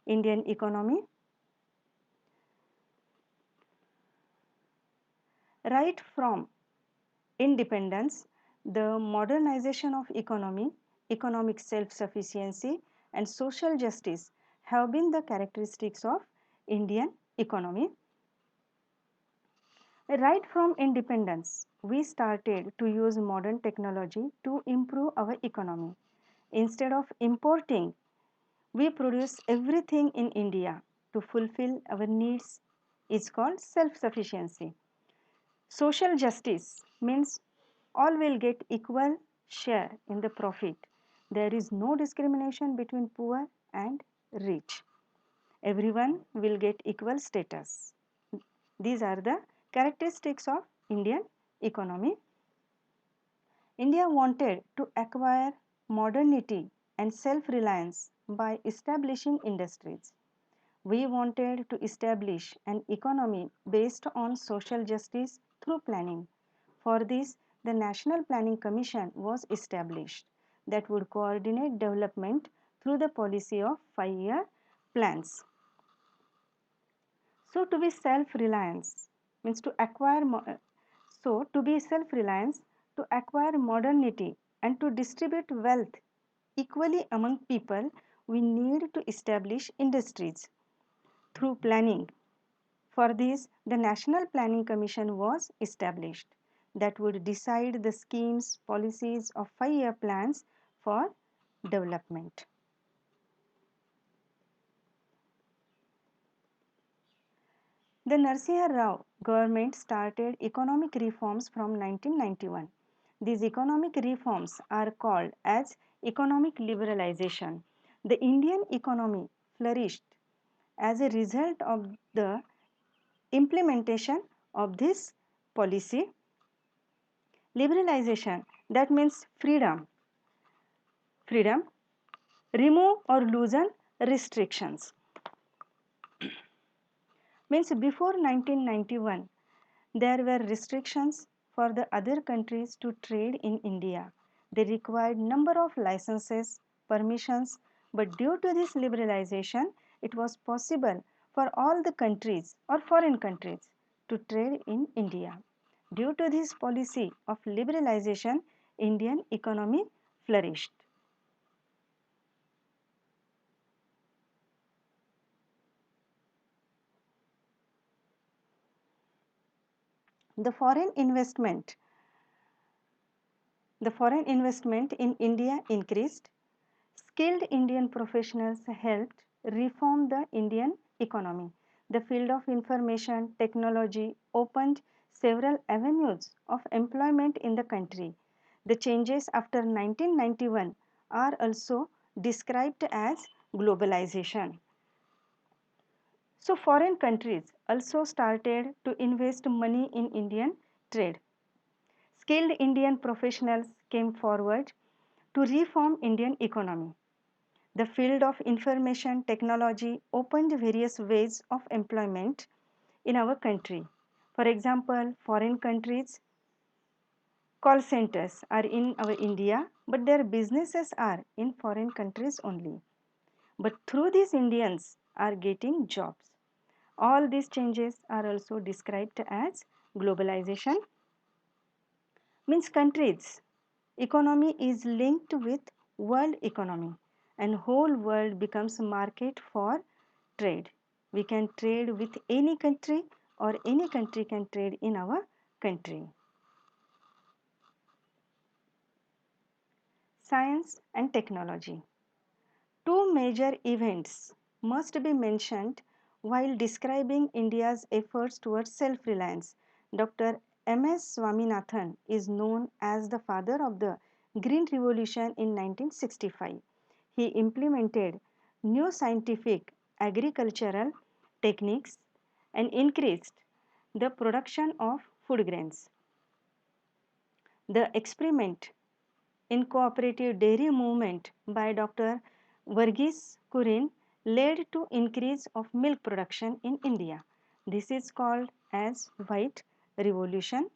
Indian economy. Right from independence, the modernization of economy, economic self-sufficiency and social justice have been the characteristics of Indian economy. Right from independence, we started to use modern technology to improve our economy. Instead of importing, we produce everything in India to fulfill our needs is called self-sufficiency. Social justice means all will get equal share in the profit. There is no discrimination between poor and rich. Everyone will get equal status. These are the characteristics of Indian economy. India wanted to acquire modernity and self-reliance by establishing industries. We wanted to establish an economy based on social justice through planning. For this, the National Planning Commission was established that would coordinate development through the policy of 5-year plans. So to be self-reliance means to acquire to be self-reliance, to acquire modernity and to distribute wealth equally among people, we need to establish industries through planning. For this, the National Planning Commission was established that would decide the schemes, policies of 5-year plans for development. The Narasimha Rao government started economic reforms from 1991. These economic reforms are called as economic liberalization. The Indian economy flourished as a result of the implementation of this policy. Liberalization, that means freedom, remove or loosen restrictions. Means before 1991, there were restrictions for the other countries to trade in India. They required number of licenses, permissions, but due to this liberalization, it was possible for all the countries or foreign countries to trade in India. Due to this policy of liberalization, Indian economy flourished. The foreign investment in India increased. Skilled Indian professionals helped reform the Indian economy. The field of information technology opened several avenues of employment in the country. The changes after 1991 are also described as globalization. So foreign countries also started to invest money in Indian trade. Skilled Indian professionals came forward to reform Indian economy. The field of information technology opened various ways of employment in our country. For example, foreign countries call centers are in our India, but their businesses are in foreign countries only. But through these Indians are getting jobs. All these changes are also described as globalization. Means countries economy is linked with world economy and whole world becomes a market for trade. We can trade with any country or any country can trade in our country. Science and technology. Two major events must be mentioned while describing India's efforts towards self-reliance. Dr. M.S. Swaminathan is known as the father of the Green Revolution in 1965. He implemented new scientific agricultural techniques and increased the production of food grains. The experiment in cooperative dairy movement by Dr. Verghese Kurin led to increase of milk production in India. This is called as White Revolution.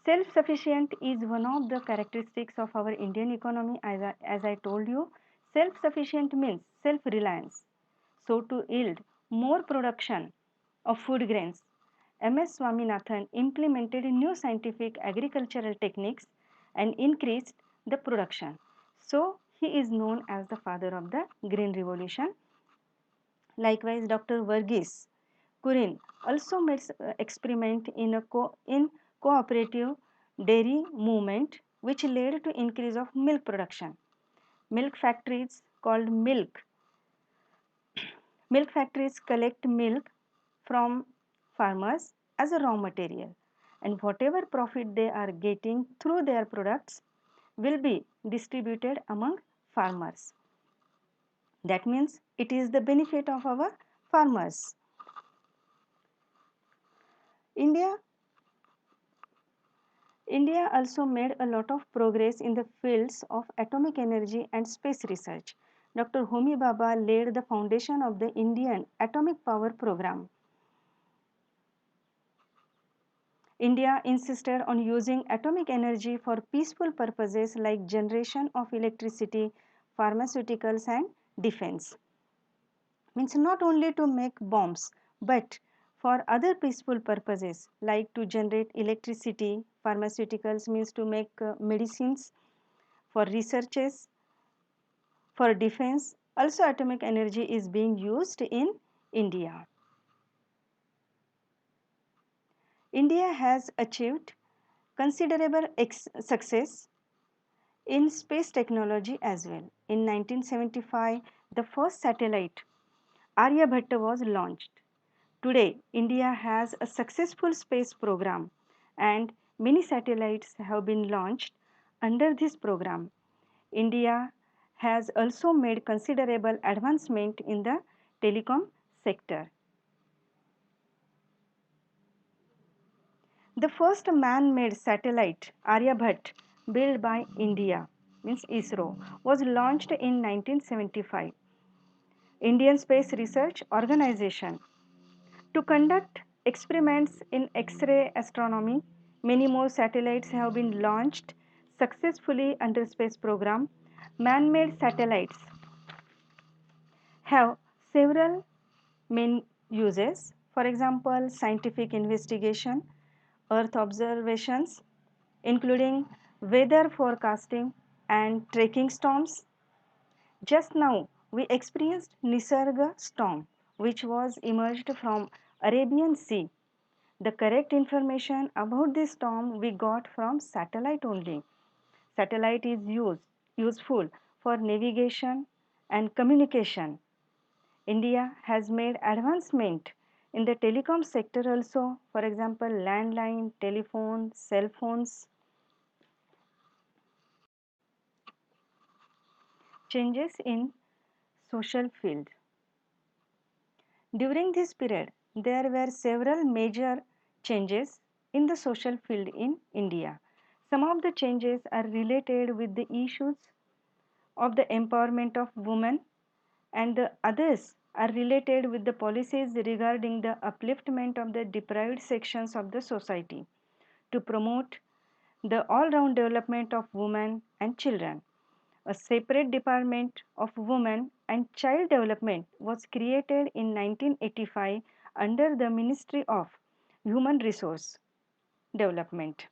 Self-sufficient is one of the characteristics of our Indian economy. As I told you, Self-sufficient means self-reliance. So to yield more production of food grains, M.S. Swaminathan implemented new scientific agricultural techniques and increased the production. So he is known as the father of the Green Revolution. Likewise, Dr. Verghese Kurin also made experiment in cooperative dairy movement which led to increase of milk production. Milk factories called milk factories collect milk from farmers as a raw material, and whatever profit they are getting through their products will be distributed among farmers. That means it is the benefit of our farmers. India India also made a lot of progress in the fields of atomic energy and space research. Dr. Homi Bhabha laid the foundation of the Indian atomic power program. India insisted on using atomic energy for peaceful purposes like generation of electricity, pharmaceuticals and defense. Means not only to make bombs but for other peaceful purposes like to generate electricity, pharmaceuticals means to make medicines, for researches, for defense. Also atomic energy is being used in India. India has achieved considerable success in space technology as well. In 1975, the first satellite Aryabhatta was launched. Today, India has a successful space program and many satellites have been launched under this program. India has also made considerable advancement in the telecom sector. The first man-made satellite, Aryabhat, built by India, means ISRO, was launched in 1975. Indian Space Research Organization. To conduct experiments in X-ray astronomy, many more satellites have been launched successfully under space program. Man-made satellites have several main uses. For example, scientific investigation, earth observations, including weather forecasting and tracking storms. Just now, we experienced Nisarga storm, which was emerged from Arabian Sea. The correct information about this storm we got from satellite only. Satellite is useful for navigation and communication. India has made advancement in the telecom sector also, for example, landline, telephone, cell phones. Changes in social field. During this period, there were several major changes in the social field in India. Some of the changes are related with the issues of the empowerment of women and the others are related with the policies regarding the upliftment of the deprived sections of the society to promote the all-round development of women and children. A separate department of women and child development was created in 1985 under the Ministry of Human Resource Development.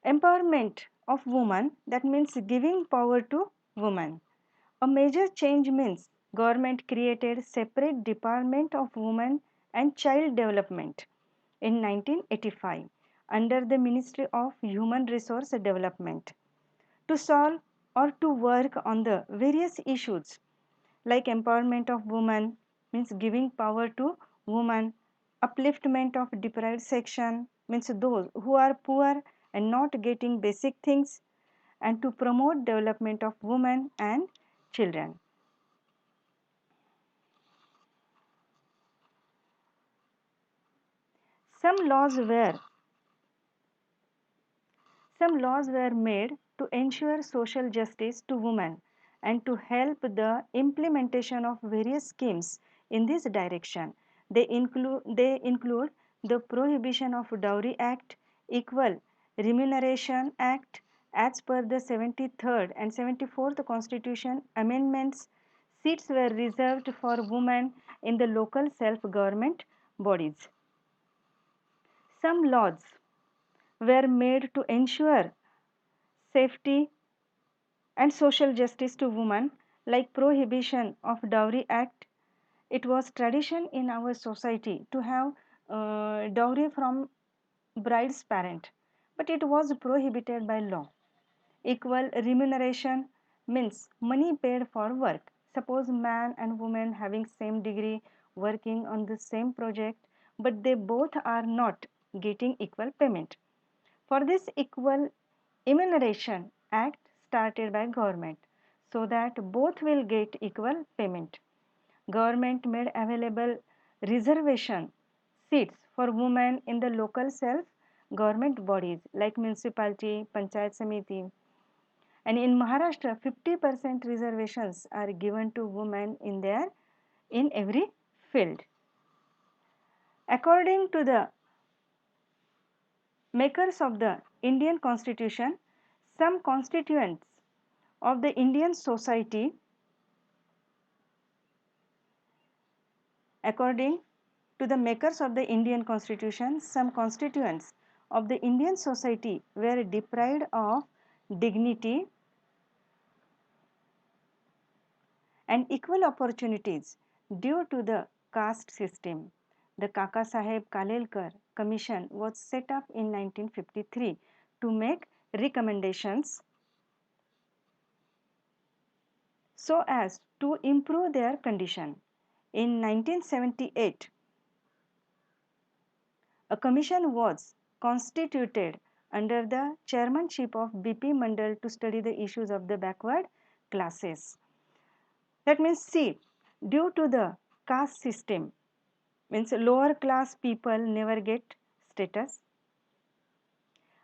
Empowerment of women, that means giving power to women. A major change means government created separate department of women and child development in 1985 under the Ministry of Human Resource Development to solve or to work on the various issues like empowerment of women means giving power to women, upliftment of deprived section means those who are poor and not getting basic things, and to promote development of women and children. Some laws were Some laws were made to ensure social justice to women and to help the implementation of various schemes in this direction. They include the Prohibition of Dowry Act, Equal Remuneration Act, As per the 73rd and 74th Constitution amendments, seats were reserved for women in the local self-government bodies. Some laws were made to ensure safety and social justice to women, like prohibition of dowry act. It was tradition in our society to have dowry from bride's parent, but it was prohibited by law. Equal remuneration means money paid for work. Suppose man and woman having same degree working on the same project, but they both are not getting equal payment. For this equal remuneration act started by government, so that both will get equal payment. Government made available reservation seats for women in the local self government bodies like municipality, panchayat samiti, and in Maharashtra 50% reservations are given to women in every field. According to the makers of the Indian Constitution, some constituents of the Indian society, according to the makers of the Indian Constitution, some constituents of the Indian society were deprived of dignity and equal opportunities due to the caste system. The Kaka Saheb Kalelkar Commission was set up in 1953 to make recommendations so as to improve their condition. In 1978, a commission was constituted under the chairmanship of B.P. Mandal to study the issues of the backward classes. That means, see, due to the caste system, means lower class people never get status.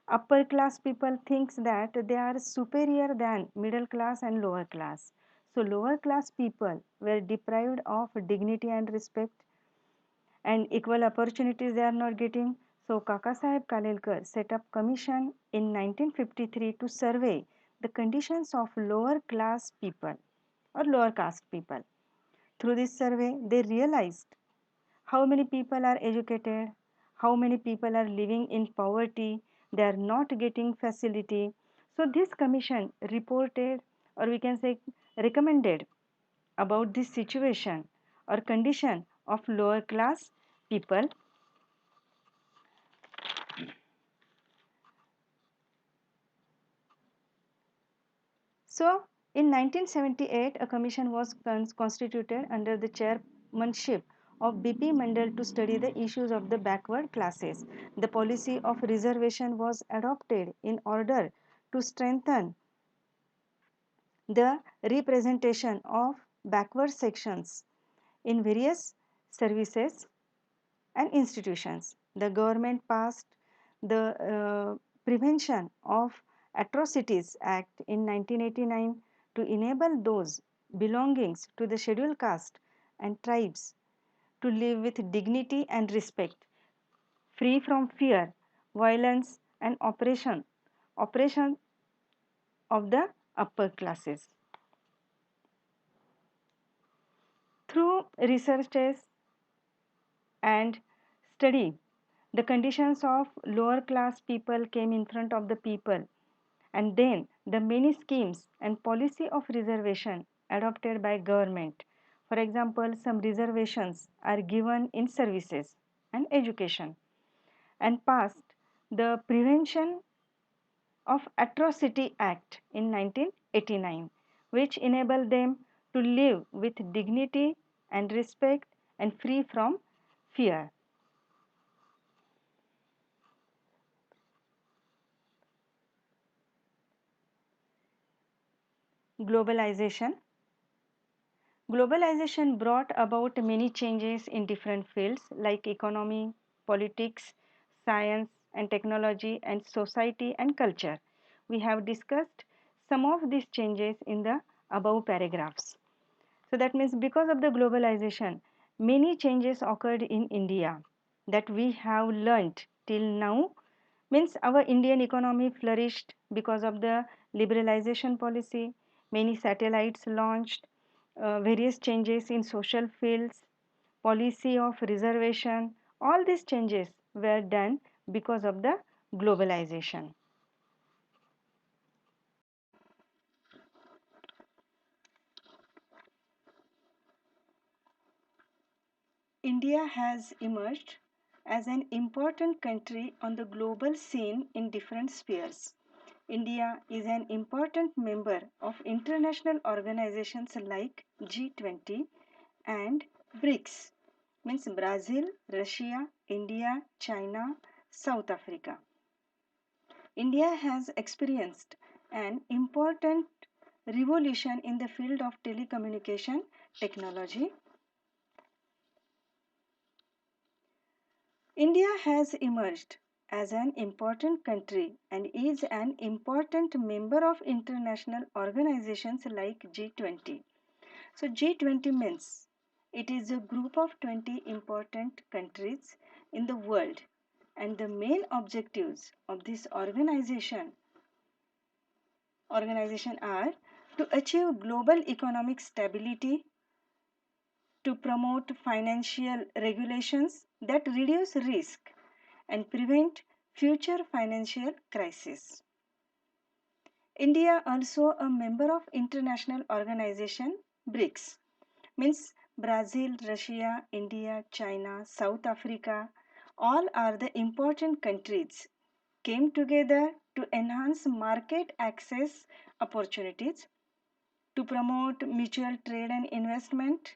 Upper class people thinks that they are superior than middle class and lower class. So lower class people were deprived of dignity and respect, and equal opportunities they are not getting. So Kaka Saheb Kalelkar set up commission in 1953 to survey the conditions of lower class people or lower caste people. Through this survey, they realized how many people are educated, how many people are living in poverty, they are not getting facility. So this commission reported, or we can say recommended, about this situation or condition of lower class people. So in 1978, a commission was constituted under the chairmanship of B.P. Mandal to study the issues of the backward classes. The policy of reservation was adopted in order to strengthen the representation of backward sections in various services and institutions. The government passed the Prevention of Atrocities Act in 1989 to enable those belongings to the scheduled caste and tribes to live with dignity and respect, free from fear, violence, and oppression of the upper classes. Through researches and study, the conditions of lower class people came in front of the people, and then the many schemes and policy of reservation adopted by government. For example, some reservations are given in services and education, and passed the Prevention of Atrocity Act in 1989, which enabled them to live with dignity and respect and free from fear. Globalization. Globalization brought about many changes in different fields like economy, politics, science and technology, and society and culture. We have discussed some of these changes in the above paragraphs. So that means because of the globalization, many changes occurred in India that we have learnt till now. Means our Indian economy flourished because of the liberalization policy, many satellites launched, various changes in social fields, policy of reservation, all these changes were done because of the globalization. India has emerged as an important country on the global scene in different spheres. India is an important member of international organizations like G20 and BRICS, means Brazil, Russia, India, China, South Africa. India has experienced an important revolution in the field of telecommunication technology. India has emerged as an important country and is an important member of international organizations like G20. So, G20 means it is a group of 20 important countries in the world, and the main objectives of this organization are to achieve global economic stability, to promote financial regulations that reduce risk and prevent future financial crises. India also a member of international organization BRICS, means Brazil, Russia, India, China, South Africa, all are the important countries came together to enhance market access opportunities, to promote mutual trade and investment,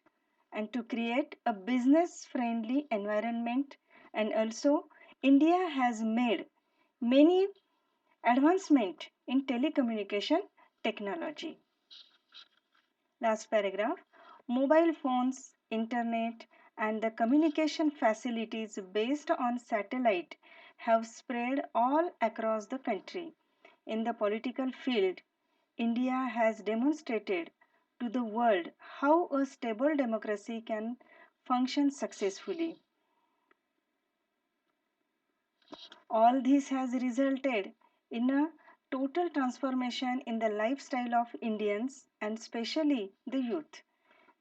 and to create a business friendly environment. And also India has made many advancement in telecommunication technology. Last paragraph. Mobile phones, internet, and the communication facilities based on satellite have spread all across the country. In the political field, India has demonstrated to the world how a stable democracy can function successfully. All this has resulted in a total transformation in the lifestyle of Indians and especially the youth.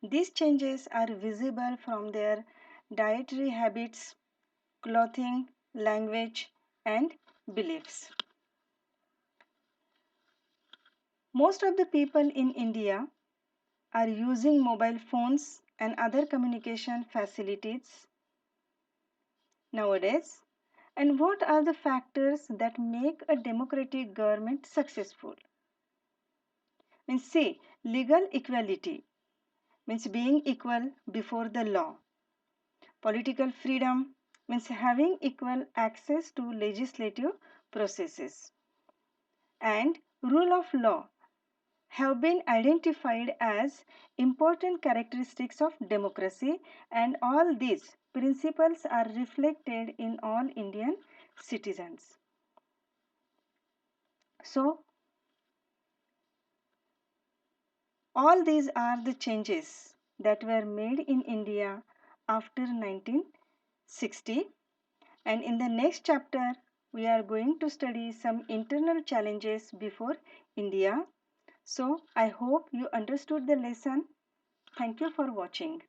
These changes are visible from their dietary habits, clothing, language, and beliefs. Most of the people in India are using mobile phones and other communication facilities nowadays. And what are the factors that make a democratic government successful? Means see, legal equality means being equal before the law. Political freedom means having equal access to legislative processes. And rule of law have been identified as important characteristics of democracy, and all these principles are reflected in all Indian citizens. So, all these are the changes that were made in India after 1960, and in the next chapter we are going to study some internal challenges before India. So, I hope you understood the lesson. Thank you for watching.